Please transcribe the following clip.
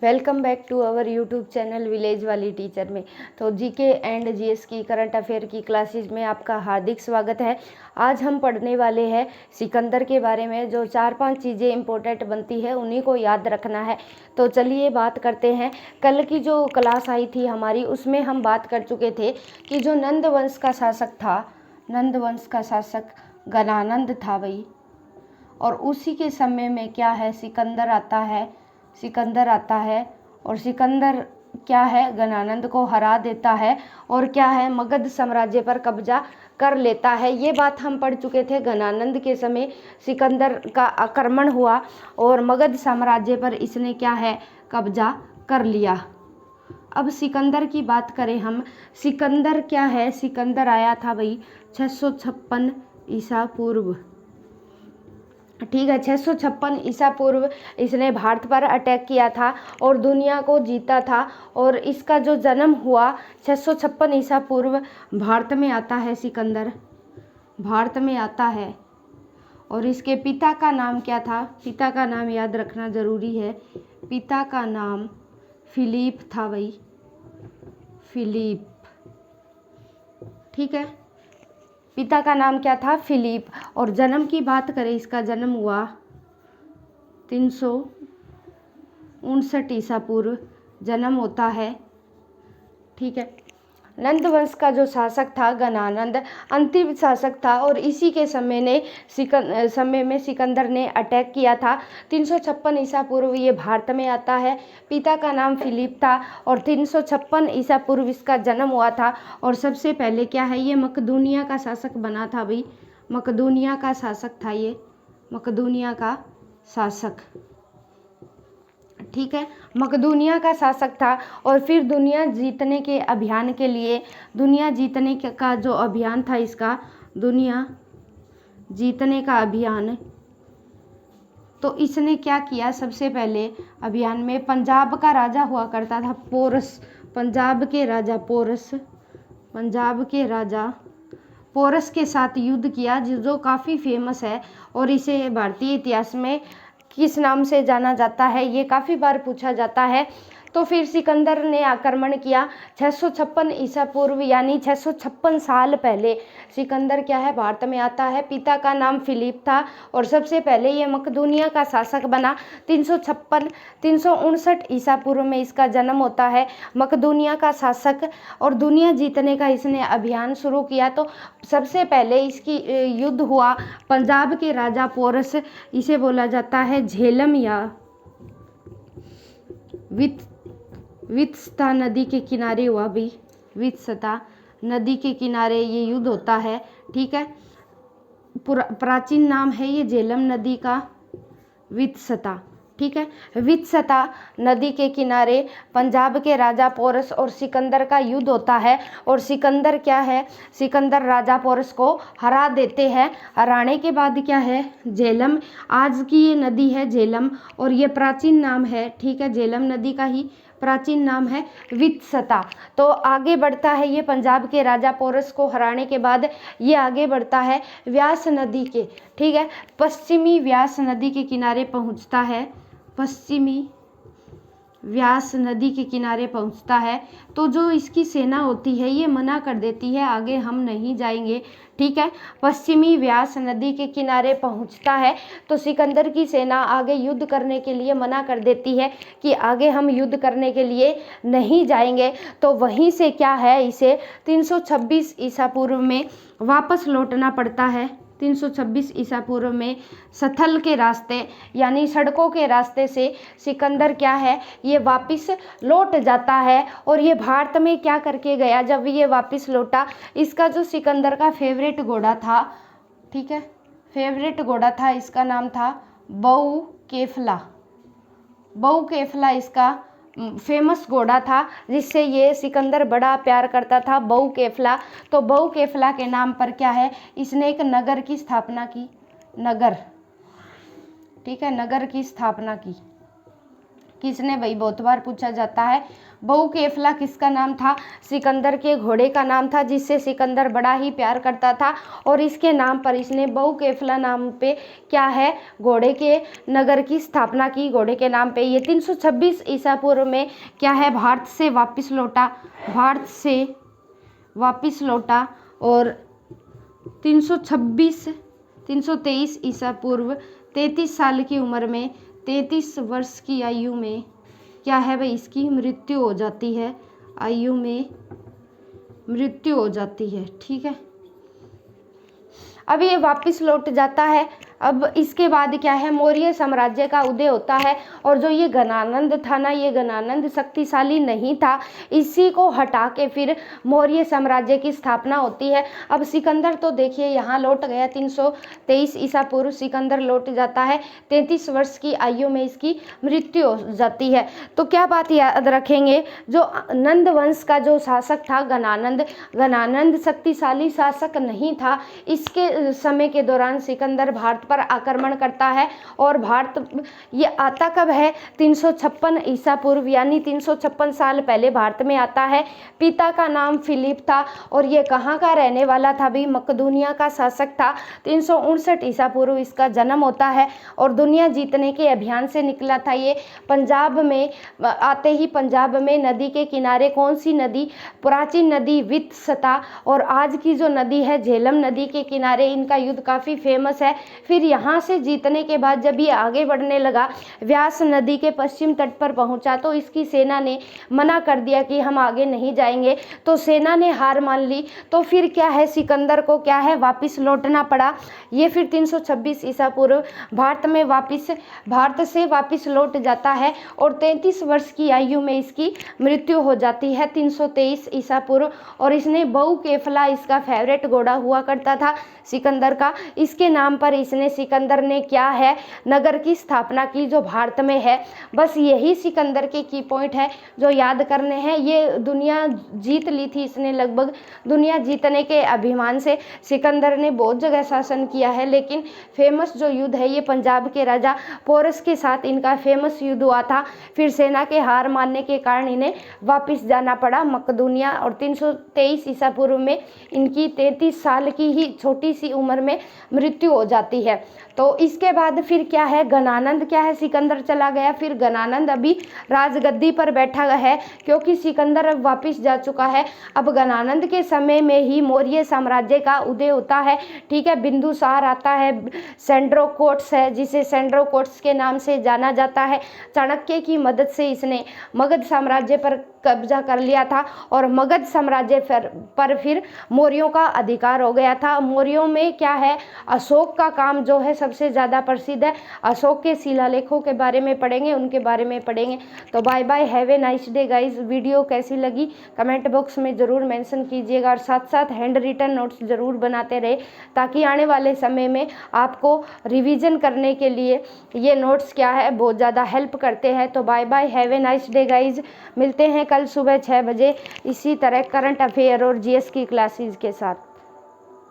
Welcome back to our YouTube channel village वाली teacher में। तो जीके एंड जीएस की करंट अफेयर की क्लासेस में आपका हार्दिक स्वागत है। आज हम पढ़ने वाले हैं सिकंदर के बारे में। जो 4-5 चीज़ें इंपॉर्टेंट बनती है उन्हीं को याद रखना है। तो चलिए बात करते हैं। कल की जो क्लास आई थी हमारी, उसमें हम बात कर चुके थे कि जो नंद वंश का शासक था, नंद वंश का शासक गणानंद था भाई, और उसी के समय में क्या है, सिकंदर आता है। सिकंदर आता है और सिकंदर क्या है, गणानंद को हरा देता है और क्या है, मगध साम्राज्य पर कब्जा कर लेता है। ये बात हम पढ़ चुके थे। गणानंद के समय सिकंदर का आक्रमण हुआ और मगध साम्राज्य पर इसने क्या है, कब्जा कर लिया। अब सिकंदर की बात करें हम, सिकंदर क्या है, सिकंदर आया था भाई 656 ईसा पूर्व। ठीक है, 656 ईसा पूर्व इसने भारत पर अटैक किया था और दुनिया को जीता था। और इसका जो जन्म हुआ 656 ईसा पूर्व, भारत में आता है सिकंदर, भारत में आता है। और इसके पिता का नाम क्या था, पिता का नाम याद रखना ज़रूरी है। पिता का नाम फिलिप था भाई, फिलिप। ठीक है, पिता का नाम क्या था, फिलिप। और जन्म की बात करें, इसका जन्म हुआ 359 ईसा पूर्व जन्म होता है। ठीक है, नंद वंश का जो शासक था गणानंद, अंतिम शासक था और इसी के समय में सिकंदर ने अटैक किया था। 356 ईसा पूर्व ये भारत में आता है। पिता का नाम फिलिप था और 356 ईसा पूर्व इसका जन्म हुआ था। और सबसे पहले क्या है, ये मकदूनिया का शासक बना था भाई, मकदूनिया का शासक था ये, मकदूनिया का शासक। ठीक है, मकदूनिया का शासक था। और फिर दुनिया जीतने के अभियान के लिए, दुनिया जीतने का जो अभियान था इसका, दुनिया जीतने का अभियान, तो इसने क्या किया, सबसे पहले अभियान में पंजाब का राजा हुआ करता था पोरस, पंजाब के राजा पोरस, पंजाब के राजा पोरस के साथ युद्ध किया, जो काफ़ी फेमस है। और इसे भारतीय इतिहास में किस नाम से जाना जाता है, ये काफ़ी बार पूछा जाता है। तो फिर सिकंदर ने आक्रमण किया 656 ईसा पूर्व, यानी 656 साल पहले सिकंदर क्या है, भारत में आता है। पिता का नाम फिलिप था और सबसे पहले ये मकदूनिया का शासक बना। 359 ईसा पूर्व में इसका जन्म होता है, मकदूनिया का शासक। और दुनिया जीतने का इसने अभियान शुरू किया। तो सबसे पहले इसकी युद्ध हुआ पंजाब के राजा पोरस, इसे बोला जाता है झेलम या वित्सता नदी के किनारे हुआ भी, वित्सता नदी के किनारे ये युद्ध होता है। ठीक है, प्राचीन नाम है ये झेलम नदी का, वित्सता। ठीक है, वित्सता नदी के किनारे पंजाब के राजा पोरस और सिकंदर का युद्ध होता है। और सिकंदर क्या है, सिकंदर राजा पोरस को हरा देते हैं। हराने के बाद क्या है, झेलम, आज की ये नदी है झेलम, और ये प्राचीन नाम है। ठीक है, झेलम नदी का ही प्राचीन नाम है वित्सता। तो आगे बढ़ता है ये, पंजाब के राजा पोरस को हराने के बाद ये आगे बढ़ता है व्यास नदी के, ठीक है, पश्चिमी व्यास नदी के किनारे पहुंचता है, पश्चिमी व्यास नदी के किनारे पहुंचता है। तो जो इसकी सेना होती है ये मना कर देती है, आगे हम नहीं जाएंगे। ठीक है, पश्चिमी व्यास नदी के किनारे पहुंचता है तो सिकंदर की सेना आगे युद्ध करने के लिए मना कर देती है कि आगे हम युद्ध करने के लिए नहीं जाएंगे। तो वहीं से क्या है, इसे 326 ईसा पूर्व में वापस लौटना पड़ता है। 326 ईसा पूर्व में स्थल के रास्ते, यानी सड़कों के रास्ते से सिकंदर क्या है, ये वापस लौट जाता है। और ये भारत में क्या करके गया, जब ये वापस लौटा, इसका जो सिकंदर का फेवरेट घोड़ा था, ठीक है, फेवरेट घोड़ा था, इसका नाम था बहु केफला, बहु केफला इसका फेमस घोड़ा था जिससे ये सिकंदर बड़ा प्यार करता था, बहु केफला। तो बहु केफला के नाम पर क्या है, इसने एक नगर की स्थापना की, नगर। ठीक है, नगर की स्थापना की। किसने भाई, बहुत बार पूछा जाता है। बहुकेफला किसका नाम था? सिकंदर के घोड़े का नाम था, जिससे सिकंदर बड़ा ही प्यार करता था और इसके नाम पर इसने बहुकेफला नाम पे क्या है, घोड़े के नगर की स्थापना की, घोड़े के नाम पे। ये 326 ईसा पूर्व में क्या है, भारत से वापस लौटा और 323 ईसा पूर्व 33 साल की उम्र में, 33 वर्ष की आयु में क्या है भाई, इसकी मृत्यु हो जाती है, आयु में मृत्यु हो जाती है। ठीक है, अब ये वापस लौट जाता है। अब इसके बाद क्या है, मौर्य साम्राज्य का उदय होता है और जो ये गणानंद था ना, ये गणानंद शक्तिशाली नहीं था, इसी को हटा के फिर मौर्य साम्राज्य की स्थापना होती है। अब सिकंदर तो देखिए यहाँ लौट गया, 323 ईसा पूर्व सिकंदर लौट जाता है, 33 वर्ष की आयु में इसकी मृत्यु हो जाती है। तो क्या बात याद रखेंगे, जो नंद वंश का जो शासक था गणानंद शक्तिशाली शासक नहीं था। इसके समय के दौरान सिकंदर भारत पर आक्रमण करता है और भारत ये आता कब है, 356 ईसा पूर्व, यानी 356 साल पहले भारत में आता है। पिता का नाम फिलिप था और ये कहाँ का रहने वाला था भी, मकदूनिया का शासक था। 359 ईसा पूर्व इसका जन्म होता है और दुनिया जीतने के अभियान से निकला था ये। पंजाब में आते ही पंजाब में नदी के किनारे कौन सी नदी, प्राचीन नदी वित्सता, और आज की जो नदी है झेलम नदी के किनारे इनका युद्ध काफ़ी फेमस है। फिर यहाँ से जीतने के बाद जब ये आगे बढ़ने लगा, व्यास नदी के पश्चिम तट पर पहुँचा तो इसकी सेना ने मना कर दिया कि हम आगे नहीं जाएंगे, तो सेना ने हार मान ली। तो फिर क्या है, सिकंदर को क्या है, वापस लौटना पड़ा। ये फिर 326 ईसा पूर्व भारत से वापस लौट जाता है और 33 वर्ष की आयु में इसकी मृत्यु हो जाती है, 323 ईसा पूर्व। और इसने बहुकेफला इसका फेवरेट घोड़ा हुआ करता था सिकंदर का, इसके नाम पर इसने, सिकंदर ने क्या है, नगर की स्थापना की जो भारत में है। बस यही सिकंदर के की पॉइंट है जो याद करने हैं। ये दुनिया जीत ली थी इसने, लगभग दुनिया जीतने के अभिमान से सिकंदर ने बहुत जगह शासन किया है, लेकिन फेमस जो युद्ध है ये पंजाब के राजा पोरस के साथ इनका फेमस युद्ध हुआ था। फिर सेना के हार मानने के कारण इन्हें वापस जाना पड़ा मकदूनिया और 323 ईसा पूर्व में इनकी 33 साल की ही छोटी सी उम्र में मृत्यु हो जाती है। तो इसके बाद फिर क्या है, गणानंद क्या है, सिकंदर चला गया, फिर गणानंद अभी राजगद्दी पर बैठा है क्योंकि सिकंदर अब वापस जा चुका है। अब गणानंद के समय में ही मौर्य साम्राज्य का उदय होता है। ठीक है, बिंदुसार आता है, सेंड्रोकोट्स है जिसे सेंड्रोकोट्स के नाम से जाना जाता है। चाणक्य की मदद से इसने मगध साम्राज्य पर कब्जा कर लिया था और मगध साम्राज्य पर फिर मौर्यों का अधिकार हो गया था। मौर्यों में क्या है, अशोक का काम जो है सबसे ज़्यादा प्रसिद्ध है। अशोक के शिलालेखों के बारे में पढ़ेंगे, उनके बारे में पढ़ेंगे। तो bye bye, have a nice day guys. Video कैसी लगी कमेंट बॉक्स में ज़रूर मेंशन कीजिएगा और साथ साथ हैंड रिटन नोट्स ज़रूर बनाते रहे ताकि आने वाले समय में आपको रिवीजन करने के लिए ये नोट्स क्या है बहुत ज़्यादा हेल्प करते हैं। तो bye bye, have a nice day guys. मिलते हैं कल सुबह 6 बजे इसी तरह करंट अफेयर और जीएस की क्लासेस के साथ।